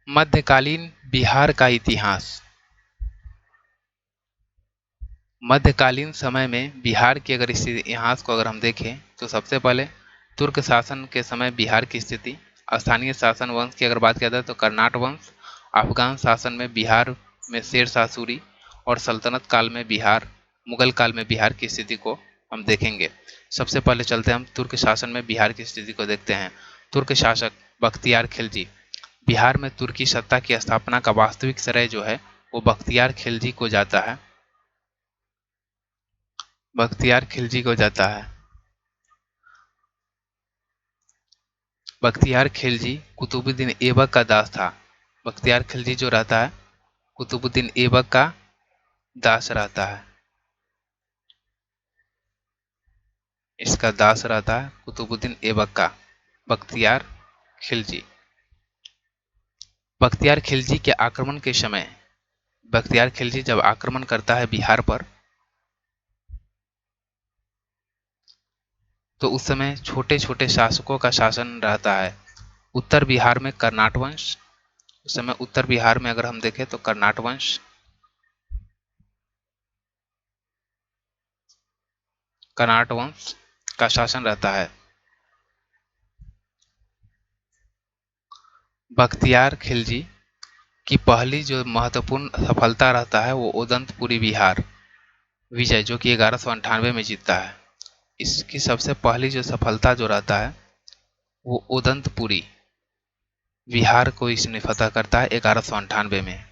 मध्यकालीन बिहार का इतिहास। मध्यकालीन समय में बिहार के अगर इस इतिहास को अगर हम देखें तो सबसे पहले तुर्क शासन के समय बिहार की स्थिति, स्थानीय शासन वंश की अगर बात किया जाए तो कर्नाट वंश, अफगान शासन में बिहार में शेर शाह सूरी और सल्तनत काल में बिहार, मुगल काल में बिहार की स्थिति को हम देखेंगे। सबसे पहले चलते हैं हम तुर्क शासन में बिहार की स्थिति को देखते हैं। तुर्क शासक बख्तियार खिलजी। बिहार में तुर्की सत्ता की स्थापना का वास्तविक श्रेय जो है वो बख्तियार खिलजी को जाता है। बख्तियार खिलजी को जाता है। बख्तियार खिलजी कुतुबुद्दीन ऐबक का दास था। बख्तियार खिलजी जो रहता है कुतुबुद्दीन ऐबक का दास रहता है। इसका दास रहता है कुतुबुद्दीन ऐबक का बख्तियार खिलजी। बख्तियार खिलजी के आक्रमण के समय, बख्तियार खिलजी जब आक्रमण करता है बिहार पर तो उस समय छोटे छोटे शासकों का शासन रहता है। उत्तर बिहार में कर्नाट वंश, उस समय उत्तर बिहार में अगर हम देखें तो कर्नाट वंश, कर्नाट वंश का शासन रहता है। बख्तियार खिलजी की पहली जो महत्वपूर्ण सफलता रहता है वो उदंतपुरी बिहार विजय, जो कि 1198 में जीतता है। इसकी सबसे पहली जो सफलता जो रहता है वो उदंतपुरी बिहार को इसने फतह करता है 1198 में।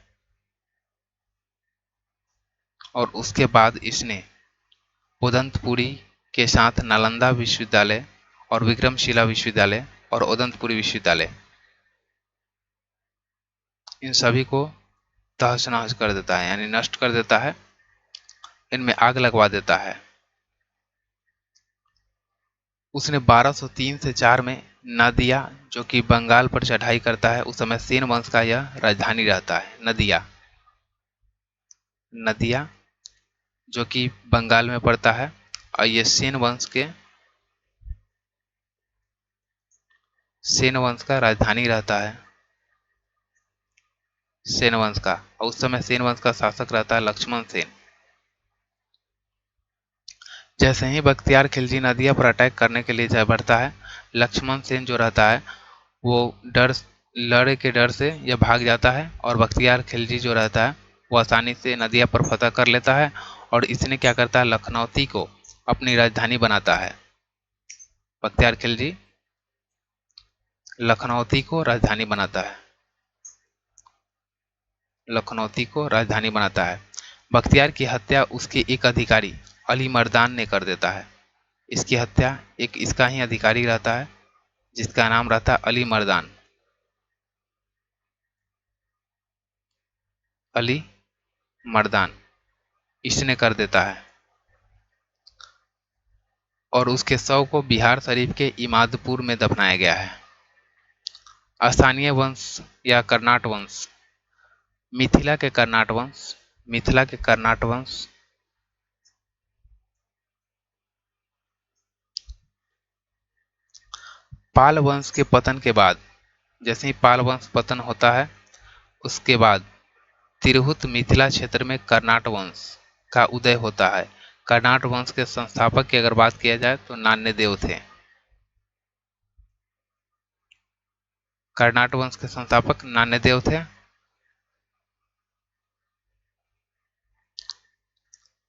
और उसके बाद इसने उदंतपुरी के साथ नालंदा विश्वविद्यालय और विक्रमशिला विश्वविद्यालय और उदंतपुरी विश्वविद्यालय, इन सभी को तहस नहस कर देता है, यानी नष्ट कर देता है, इनमें आग लगवा देता है। उसने 1203 से 4 में नदिया, जो कि बंगाल पर चढ़ाई करता है, उस समय सेन वंश का यह राजधानी रहता है। नदिया, नदिया जो कि बंगाल में पड़ता है और ये सेन वंश का राजधानी रहता है। सेन वंश का, और उस समय सेन वंश का शासक रहता है लक्ष्मण सेन। जैसे ही बख्तियार खिलजी नदिया पर अटैक करने के लिए बढ़ता है, लक्ष्मण सेन जो रहता है वो लड़े के डर से यह भाग जाता है और बख्तियार खिलजी जो रहता है वो आसानी से नदिया पर फतह कर लेता है और इसने क्या करता है, लखनौती को अपनी राजधानी बनाता है। बख्तियार खिलजी लखनौती को राजधानी बनाता है। लखनौती को राजधानी बनाता है। बख्तियार की हत्या उसके एक अधिकारी अली मर्दान ने कर देता है। इसकी हत्या एक इसका ही अधिकारी रहता है जिसका नाम रहता है अली मर्दान। अली मर्दान इसने कर देता है और उसके शव को बिहार शरीफ के इमादपुर में दफनाया गया है। स्थानीय वंश या कर्नाट वंश। मिथिला के कर्नाट वंश, मिथिला के कर्नाट वंश पाल वंश के पतन के बाद, जैसे ही पाल वंश पतन होता है उसके बाद तिरहुत मिथिला क्षेत्र में कर्नाट वंश का उदय होता है। कर्नाट वंश के संस्थापक की अगर बात किया जाए तो नान्यदेव थे। कर्नाट वंश के संस्थापक नान्यदेव थे।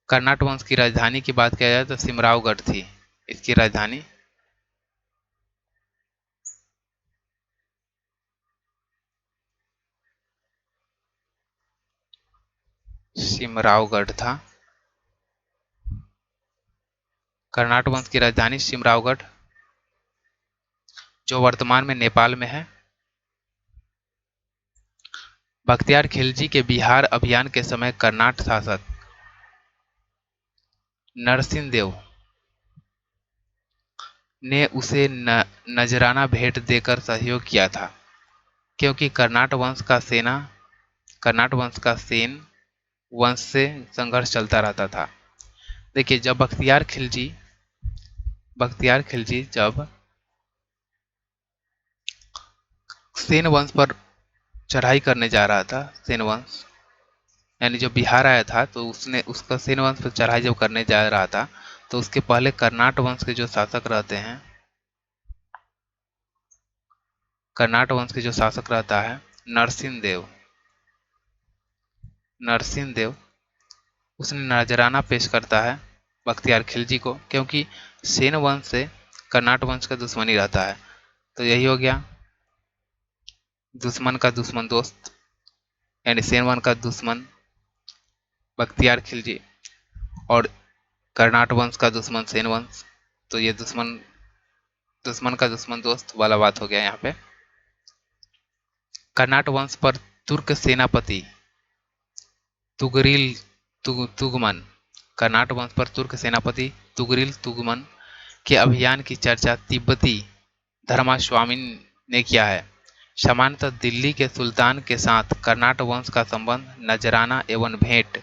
कर्नाट वंश की राजधानी की बात किया जाए तो सिमरावगढ़ थी इसकी राजधानी। सिमरावगढ़ था कर्नाट वंश की राजधानी, सिमरावगढ़, जो वर्तमान में नेपाल में है। बख्तियार खिलजी के बिहार अभियान के समय कर्नाट शासक नरसिंहदेव ने उसे नजराना भेंट देकर सहयोग किया था, क्योंकि कर्नाट वंश का सेन वंश से संघर्ष चलता रहता था। देखिए, जब बख्तियार खिलजी जब सेन वंश पर चढ़ाई करने जा रहा था सेन वंश, यानी जो बिहार आया था तो उसने उसका सेन वंश पर चढ़ाई जब करने जा रहा था तो उसके पहले कर्नाट वंश के जो शासक रहते हैं, कर्नाट वंश के जो शासक रहता है नरसिंह देव, नरसिंह देव उसने नजराना पेश करता है बख्तियार खिलजी को, क्योंकि सेन वंश से कर्नाट वंश का दुश्मनी रहता है। तो यही हो गया दुश्मन का दुश्मन दोस्त, यानी सेन वंश का दुश्मन बख्तियार खिलजी और कर्नाट वंश का दुश्मन सेन वंश। तो ये दुश्मन दुश्मन का दुश्मन दोस्त वाला बात हो गया यहाँ पे। कर्नाट वंश पर तुर्क सेनापति तुगरिल तुगमन, कर्नाट वंश पर तुर्क सेनापति तुगरिल तुगमन के अभियान की चर्चा तिब्बती धर्मास्वामी ने किया है। सामान्यतः दिल्ली के सुल्तान के साथ कर्नाट वंश का संबंध नजराना एवं भेंट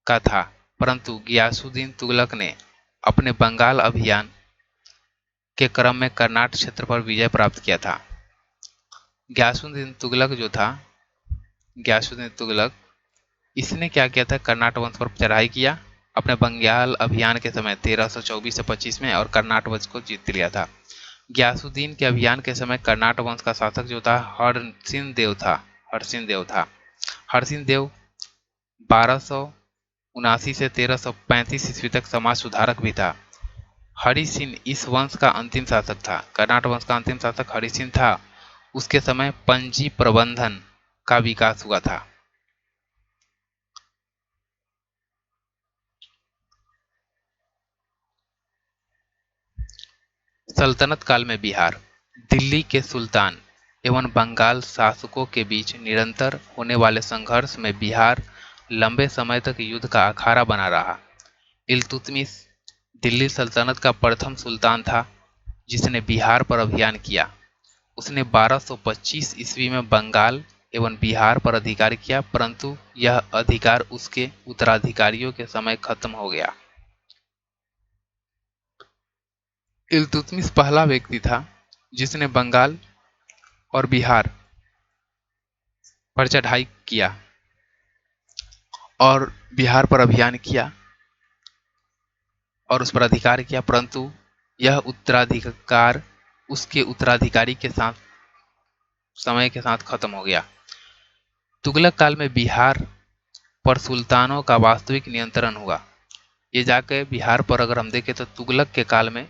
का था, परंतु गियासुद्दीन तुगलक ने अपने बंगाल अभियान के क्रम में कर्नाट क्षेत्र पर विजय प्राप्त किया था। गियासुद्दीन तुगलक जो था, गियासुद्दीन तुगलक इसने क्या किया था, कर्नाट वंश पर चढ़ाई किया अपने बंगाल अभियान के समय 1324 से 25 में और कर्नाट वंश को जीत लिया था। गियासुद्दीन के अभियान के समय कर्नाट वंश का शासक जो था हरसिंह देव था, हरसिंह देव था। हरसिंह देव 1279 से 1335 ईस्वी तक समाज सुधारक भी था। हरि सिंह इस वंश का अंतिम शासक था, कर्नाट वंश का अंतिम शासक हरि सिंह था। उसके समय पंजी प्रबंधन का विकास हुआ था। सल्तनत काल में बिहार, दिल्ली के सुल्तान एवं बंगाल शासकों के बीच निरंतर होने वाले संघर्ष में बिहार लंबे समय तक युद्ध का अखाड़ा बना रहा। इल्तुतमिश दिल्ली सल्तनत का प्रथम सुल्तान था जिसने बिहार पर अभियान किया। उसने 1225 ईस्वी में बंगाल एवं बिहार पर अधिकार किया, परंतु यह अधिकार उसके उत्तराधिकारियों के समय खत्म हो गया। इल्तुतमिश पहला व्यक्ति था जिसने बंगाल और बिहार पर चढ़ाई किया और बिहार पर अभियान किया और उस पर अधिकार किया, परंतु यह उत्तराधिकार उसके उत्तराधिकारी के साथ समय के साथ खत्म हो गया। तुगलक काल में बिहार पर सुल्तानों का वास्तविक नियंत्रण हुआ। ये जाके बिहार पर अगर हम देखें तो तुगलक के काल में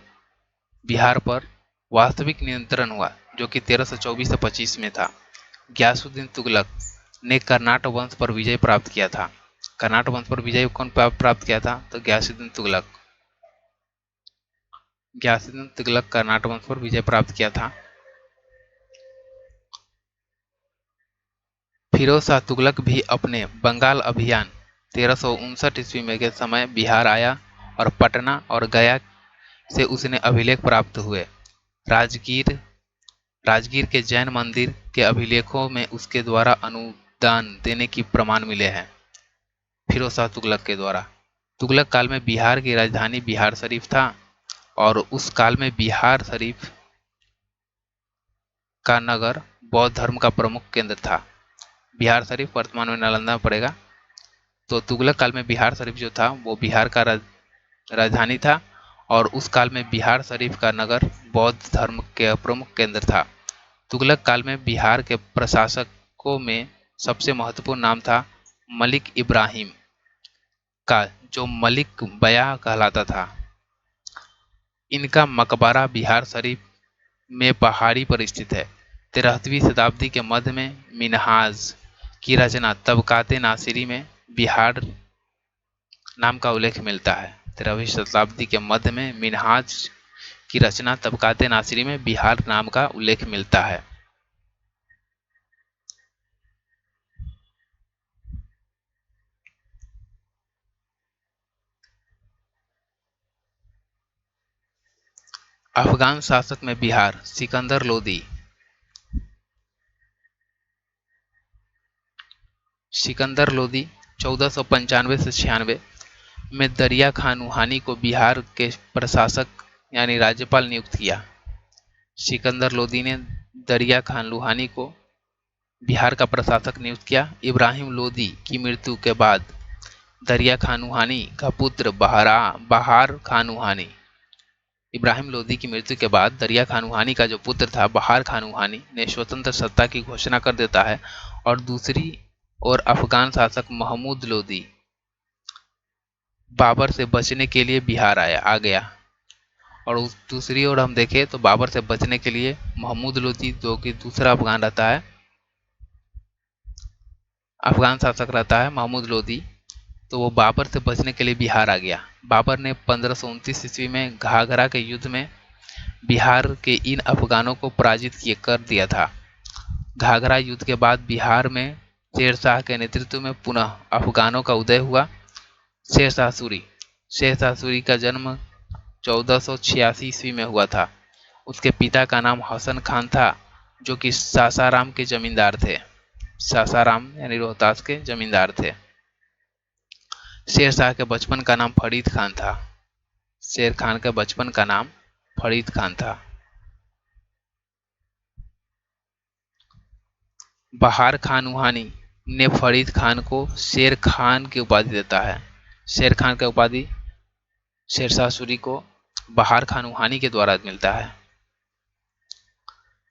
बिहार पर वास्तविक नियंत्रण हुआ, जो कि 1324 से 25 में था। गियासुद्दीन तुगलक ने कर्नाट वंश पर विजय प्राप्त किया था। कर्नाट वंश पर विजय कौन प्राप्त किया था, तो गियासुद्दीन तुगलक। गियासुद्दीन तुगलक कर्नाट वंश पर विजय प्राप्त किया था। फिरोज शाह तुगलक भी अपने बंगाल अभियान 1359 ईस्वी में के समय बिहार आया और पटना और गया से उसने अभिलेख प्राप्त हुए। राजगीर राजगीर के जैन मंदिर के अभिलेखों में उसके द्वारा अनुदान देने की प्रमाण मिले हैं। फिरोज शाह तुगलक के द्वारा तुगलक काल में बिहार की राजधानी बिहार शरीफ था और उस काल में बिहार शरीफ का नगर बौद्ध धर्म का प्रमुख केंद्र था। बिहार शरीफ वर्तमान में नालंदा में पड़ेगा। तो तुगलक काल में बिहार शरीफ जो था वो बिहार का राजधानी था और उस काल में बिहार शरीफ का नगर बौद्ध धर्म के प्रमुख केंद्र था। तुगलक काल में बिहार के प्रशासकों में सबसे महत्वपूर्ण नाम था मलिक इब्राहिम का, जो मलिक बया कहलाता था। इनका मकबरा बिहार शरीफ में पहाड़ी पर स्थित है। 13वीं शताब्दी के मध्य में मिनहाज की रचना तबकाते नासिरी में बिहार नाम का उल्लेख मिलता है। 13वीं शताब्दी के मध्य में मिनहाज की रचना तबकाते नासिरी में बिहार नाम का उल्लेख मिलता है। अफगान शासक में बिहार सिकंदर लोदी। सिकंदर लोदी 1495 से 96 में दरिया खान नुहानी को बिहार के प्रशासक यानी राज्यपाल नियुक्त किया। सिकंदर लोदी ने दरिया खान लुहानी को बिहार का प्रशासक नियुक्त किया। इब्राहिम लोदी की मृत्यु के बाद दरिया खानूहानी का पुत्र बहार खानूहानी, इब्राहिम लोदी की मृत्यु के बाद दरिया खानूहानी का जो पुत्र था बहार खानूहानी ने स्वतंत्र सत्ता की घोषणा कर देता है, और दूसरी ओर अफगान शासक महमूद लोदी बाबर से बचने के लिए बिहार आ गया। और उस दूसरी ओर हम देखें तो बाबर से बचने के लिए महमूद लोदी, जो कि दूसरा अफगान रहता है, अफगान शासक रहता है महमूद लोदी, तो वो बाबर से बचने के लिए बिहार आ गया। बाबर ने 1529 ईस्वी में घाघरा के युद्ध में बिहार के इन अफगानों को पराजित किए कर दिया था। घाघरा युद्ध के बाद बिहार में शेरशाह के नेतृत्व में पुनः अफगानों का उदय हुआ। शेरशाह सूरी, शेरशाह सूरी का जन्म 1486 ईस्वी में हुआ था। उसके पिता का नाम हसन खान था, जो कि सासाराम के जमींदार थे। सासाराम यानी रोहतास के जमींदार थे। शेरशाह के बचपन का नाम फरीद खान था। शेर खान के बचपन का नाम फरीद खान था। बहार खानूहानी ने फरीद खान को शेर खान की उपाधि देता है। शेर खान का उपाधि शेरशाह सूरी को बहार खानूहानी के द्वारा मिलता है।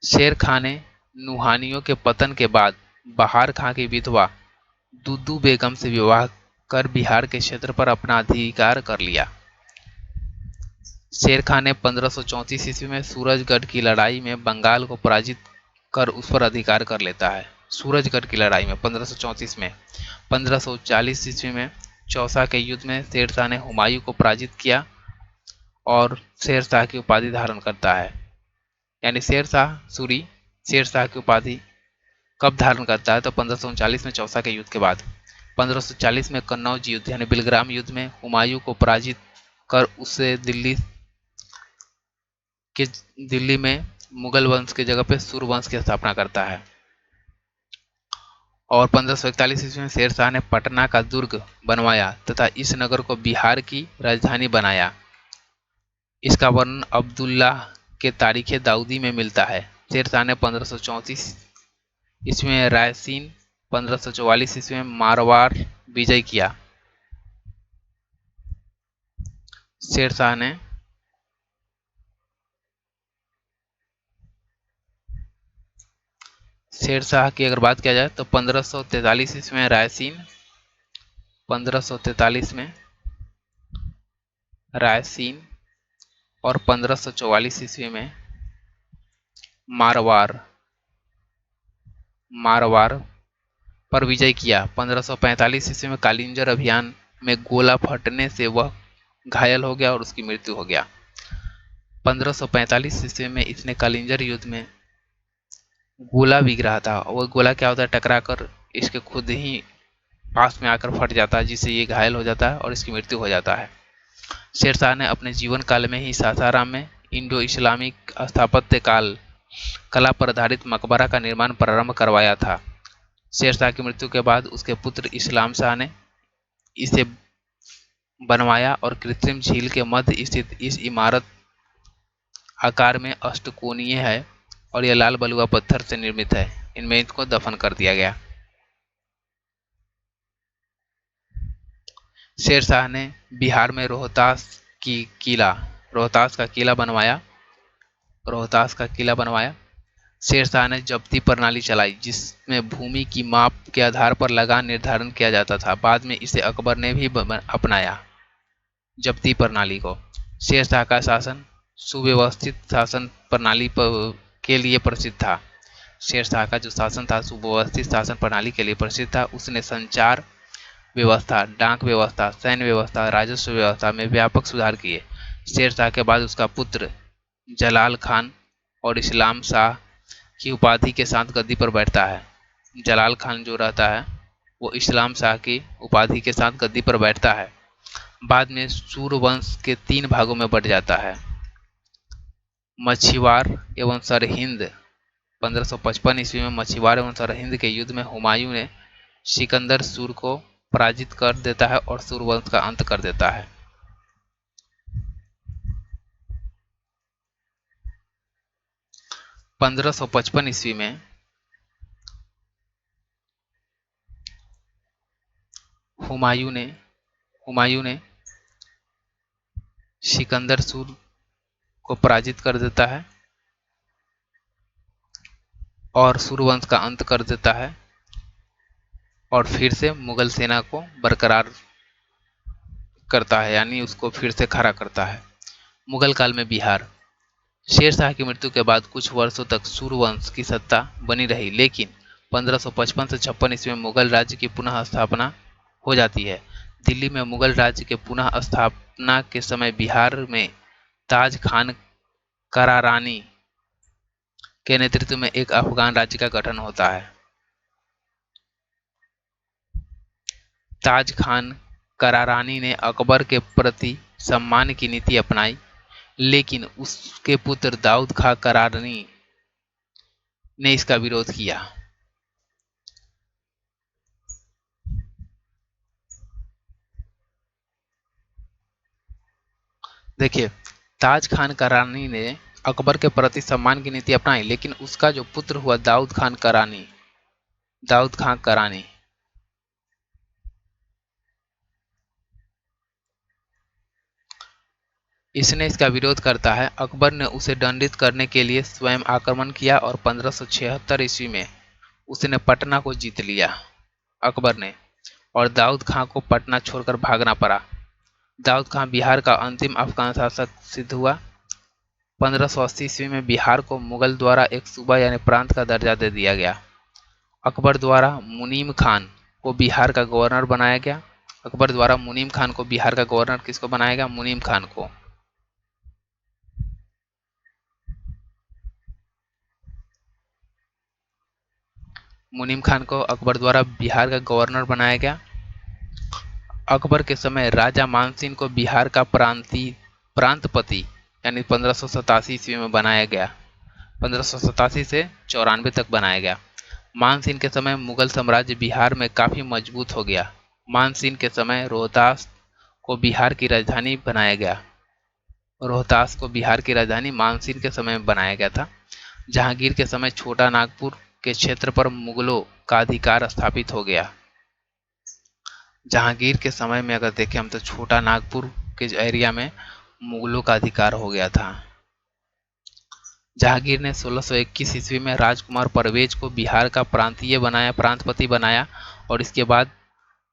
शेर खान ने नुहानियों के पतन के बाद बहार खां की विधवा दुद्दू बेगम से विवाह कर बिहार के क्षेत्र पर अपना अधिकार कर लिया। शेर खान ने 1534 ईस्वी में सूरजगढ़ की लड़ाई में बंगाल को पराजित कर उस पर अधिकार कर लेता है। सूरजगढ़ की लड़ाई में 1534 में 1540 ईस्वी में चौसा के युद्ध में शेरशाह ने हुमायूं को पराजित किया और शेरशाह की उपाधि धारण करता है। यानी शेरशाह सूरी शेरशाह की उपाधि कब धारण करता है, तो 1539 में चौसा के युद्ध के बाद। 1540 में कन्नौज युद्ध यानी बिलग्राम युद्ध में हुमायूं को पराजित कर उसे दिल्ली में मुगल वंश की जगह पे सूर वंश की स्थापना करता है। और 1541 ईस्वी में शेरशाह ने पटना का दुर्ग बनवाया तथा इस नगर को बिहार की राजधानी बनाया। इसका वर्णन अब्दुल्लाह के तारीख दाऊदी में मिलता है। शेरशाह ने 1534 ईस्वी में रायसीन, 1544 ईस्वी में मारवाड़ विजय किया। शेरशाह ने शेरशाह की अगर बात किया जाए तो 1543 ईस्वी में रायसीन, 1543 में रायसीन और 1544 ईस्वी में मारवाड़ मारवाड़ पर विजय किया। 1545 ईस्वी में कालिंजर अभियान में गोला फटने से वह घायल हो गया और उसकी मृत्यु हो गया। 1545 ईस्वी में इसने कालिंजर युद्ध में गोला बिक रहा था, और वह गोला क्या होता है, टकरा कर इसके खुद ही पास में आकर फट जाता है, जिससे ये घायल हो जाता है और इसकी मृत्यु हो जाता है। शेरशाह ने अपने जीवन काल में ही सासाराम में इंडो इस्लामिक स्थापत्य काल कला पर आधारित मकबरा का निर्माण प्रारंभ करवाया था। शेरशाह की मृत्यु के बाद उसके पुत्र इस्लाम शाह ने इसे बनवाया और कृत्रिम झील के मध्य स्थित इस इमारत आकार में अष्टकोणीय है और यह लाल बलुआ पत्थर से निर्मित है। इनमें इनको दफन कर दिया गया। शेरशाह ने बिहार में रोहतास का किला बनवाया। रोहतास का किला बनवाया। शेरशाह ने जब्ती प्रणाली चलाई, जिसमें भूमि की माप के आधार पर लगान निर्धारण किया जाता था। बाद में इसे अकबर ने भी अपनाया, जब्ती प्रणाली को। शेरशाह का शासन सुव्यवस्थित शासन प्रणाली के लिए प्रसिद्ध था। शेरशाह का जो शासन था सुव्यवस्थित शासन प्रणाली के लिए प्रसिद्ध था। उसने संचार व्यवस्था, डाक व्यवस्था, सैन्य व्यवस्था, राजस्व व्यवस्था में व्यापक सुधार किए। शेरशाह के बाद उसका पुत्र जलाल खान और इस्लाम शाह की उपाधि के साथ गद्दी पर बैठता है। जलाल खान जो रहता है वो इस्लाम शाह की उपाधि के साथ गद्दी पर बैठता है। बाद में सूर्यवंश के 3 भागों में बढ़ जाता है, मछीवार एवं सरहिंद। 1555 ईस्वी में मछीवार एवं सरहिंद के युद्ध में हुमायूं ने सिकंदर सूर को पराजित कर देता है और सूर्यवंश का अंत कर देता है। 1555 ईस्वी में हुमायूं ने सिकंदर सूर को पराजित कर देता है और सूर्यवंश का अंत कर देता है और फिर से मुगल सेना को बरकरार करता है, यानी उसको फिर से खड़ा करता है। मुगल काल में बिहार। शेर शाह की मृत्यु के बाद कुछ वर्षों तक सूर्यवंश की सत्ता बनी रही, लेकिन 1555 से 56 ईस्वी में मुगल राज्य की पुनः स्थापना हो जाती है। दिल्ली में मुगल राज्य के पुनः स्थापना के समय बिहार में ताज खान करारानी के नेतृत्व में एक अफगान राज्य का गठन होता है। ताज खान करारानी ने अकबर के प्रति सम्मान की नीति अपनाई, लेकिन उसके पुत्र दाऊद खां करारानी ने इसका विरोध किया। देखिए, ताज खान करारानी ने अकबर के प्रति सम्मान की नीति अपनाई, लेकिन उसका जो पुत्र हुआ दाऊद खां करानी इसने इसका विरोध करता है। अकबर ने उसे दंडित करने के लिए स्वयं आक्रमण किया और 1576 ईस्वी में उसने पटना को जीत लिया अकबर ने, और दाऊद खां को पटना छोड़कर भागना पड़ा। दाऊद खां बिहार का अंतिम अफगान शासक सिद्ध हुआ। 1580 ईस्वी में बिहार को मुगल द्वारा एक सूबा यानी प्रांत का दर्जा दे दिया गया। अकबर द्वारा मुनीम खान को बिहार का गवर्नर बनाया गया। अकबर द्वारा मुनीम खान को बिहार का गवर्नर किसको बनाया गया? मुनीम खान को। मुनीम खान को अकबर द्वारा बिहार का गवर्नर बनाया गया। अकबर के समय राजा मानसिंह को बिहार का प्रांतपति यानी 1587 ईस्वी में बनाया गया। 1587 से 94 तक बनाया गया। मानसिंह के समय मुगल साम्राज्य बिहार में काफी मजबूत हो गया। मानसिंह के समय रोहतास को बिहार की राजधानी बनाया गया। रोहतास को बिहार की राजधानी मानसिंह के समय में बनाया गया था। जहांगीर के समय छोटा नागपुर के क्षेत्र पर मुगलों का अधिकार स्थापित हो गया। जहांगीर के समय में अगर देखें हम तो छोटा नागपुर के एरिया में मुगलों का अधिकार हो गया था। जहांगीर ने 1621 ईस्वी में राजकुमार परवेज को बिहार का प्रांतपति बनाया और इसके बाद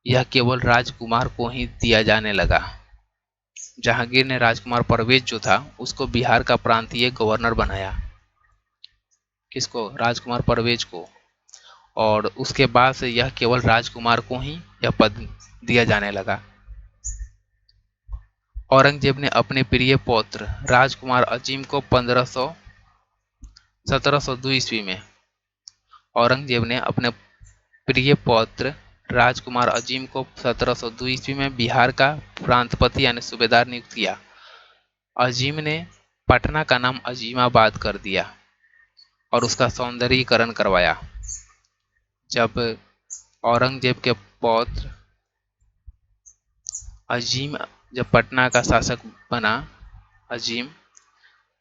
यह केवल राजकुमार को ही दिया जाने लगा। जहांगीर ने राजकुमार परवेज जो था उसको बिहार का प्रांतीय गवर्नर बनाया। किसको? राजकुमार परवेज को। और उसके बाद से यह केवल राजकुमार को ही यह पद दिया जाने लगा। औरंगजेब ने अपने प्रिय पौत्र राजकुमार अजीम को 1702 ईस्वी में औरंगजेब ने अपने प्रिय पौत्र राजकुमार अजीम को 1702 ईस्वी में बिहार का प्रांतपति यानी सूबेदार नियुक्त किया। अजीम ने पटना का नाम अजीमाबाद कर दिया और उसका सौंदर्यीकरण करवाया। जब औरंगजेब के पौत्र अजीम जब पटना का शासक बना, अजीम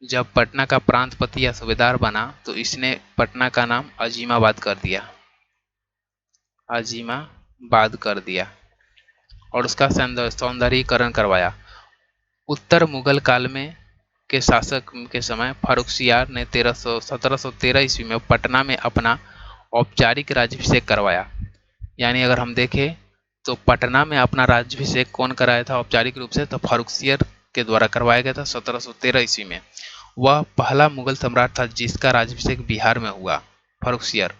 जब पटना का प्रांतपति या सूबेदार बना तो इसने पटना का नाम अजीमाबाद कर दिया। अजीमाबाद कर दिया और उसका सौंदर्यीकरण करवाया। उत्तर मुगल काल में के शासक के समय फर्रुखसियार ने 1713 ईस्वी में पटना में अपना औपचारिक राज्याभिषेक करवाया। यानी अगर हम देखें तो पटना में अपना राज्याभिषेक कौन कराया था औपचारिक रूप से? तो फर्रुखसियर के द्वारा करवाया गया था 1713 ईस्वी में। वह पहला मुगल सम्राट था जिसका राज्याभिषेक बिहार में हुआ। फर्रुखसियर।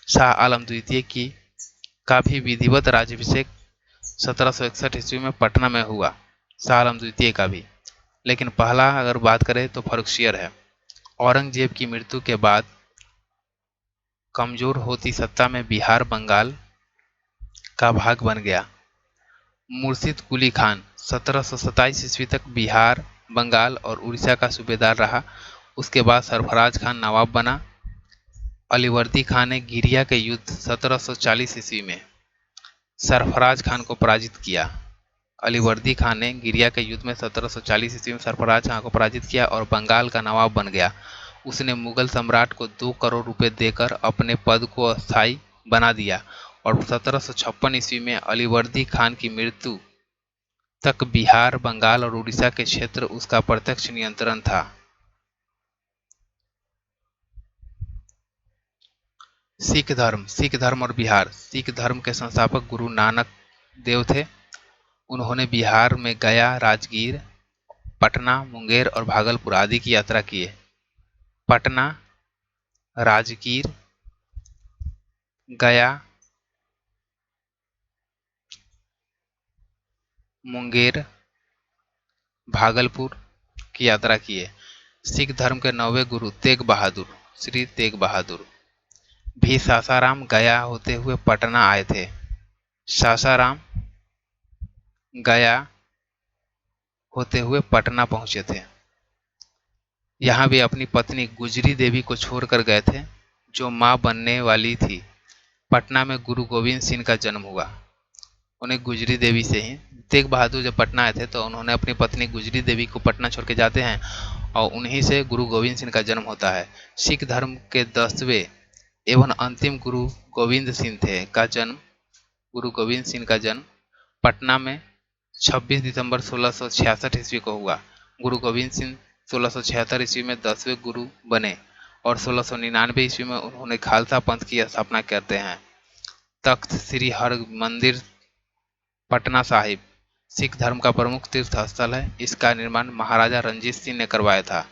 शाह आलम द्वितीय का भी विधिवत राज्याभिषेक 1761 ईस्वी में पटना में हुआ। शाह आलम द्वितीय का भी, लेकिन पहला अगर बात करें तो फर्रुखसियर है। औरंगजेब की मृत्यु के बाद कमजोर होती सत्ता में बिहार बंगाल का भाग बन गया। मुर्शिद कुली खान 1727 ईस्वी तक बिहार, बंगाल और उड़ीसा का सूबेदार रहा। उसके बाद सरफराज खान नवाब बना। अलीवर्दी खान ने घिरिया के युद्ध 1740 ईस्वी में सरफराज खान को पराजित किया। अलीवर्दी खान ने घिरिया के युद्ध में 1740 ईस्वी में सरफराज खान को पराजित किया और बंगाल का नवाब बन गया। उसने मुगल सम्राट को 2 करोड़ रुपए देकर अपने पद को अस्थायी बना दिया। और 1756 ईस्वी में अलीवर्दी खान की मृत्यु तक बिहार, बंगाल और उड़ीसा के क्षेत्र उसका प्रत्यक्ष नियंत्रण था। सिख धर्म और बिहार। सिख धर्म के संस्थापक गुरु नानक देव थे। उन्होंने बिहार में गया, राजगीर, पटना, मुंगेर और भागलपुर आदि की यात्रा की है। पटना, राजगीर, गया, मुंगेर, भागलपुर की यात्रा की है। सिख धर्म के 9वें गुरु तेग बहादुर, श्री तेग बहादुर भी सासाराम, गया होते हुए पटना आए थे। सासाराम, गया होते हुए पटना पहुंचे थे। यहाँ भी अपनी पत्नी गुजरी देवी को छोड़कर गए थे, जो मां बनने वाली थी। पटना में गुरु गोविंद सिंह का जन्म हुआ। उन्हें गुजरी देवी से ही, तेग बहादुर जब पटना आए थे तो उन्होंने अपनी पत्नी गुजरी देवी को पटना छोड़ के जाते हैं और उन्हीं से गुरु गोविंद सिंह का जन्म होता है। सिख धर्म के 10वें एवं अंतिम गुरु गोविंद सिंह थे का जन्म गुरु गोविंद सिंह का जन्म पटना में 26 दिसंबर 1666 ईस्वी को हुआ। गुरु गोविंद सिंह 1676 ईस्वी में 10वें गुरु बने और 1699 ईस्वी में उन्होंने खालसा पंथ की स्थापना करते हैं। तख्त श्री हरमंदिर पटना साहिब सिख धर्म का प्रमुख तीर्थ स्थल है। इसका निर्माण महाराजा रंजीत सिंह ने करवाया था।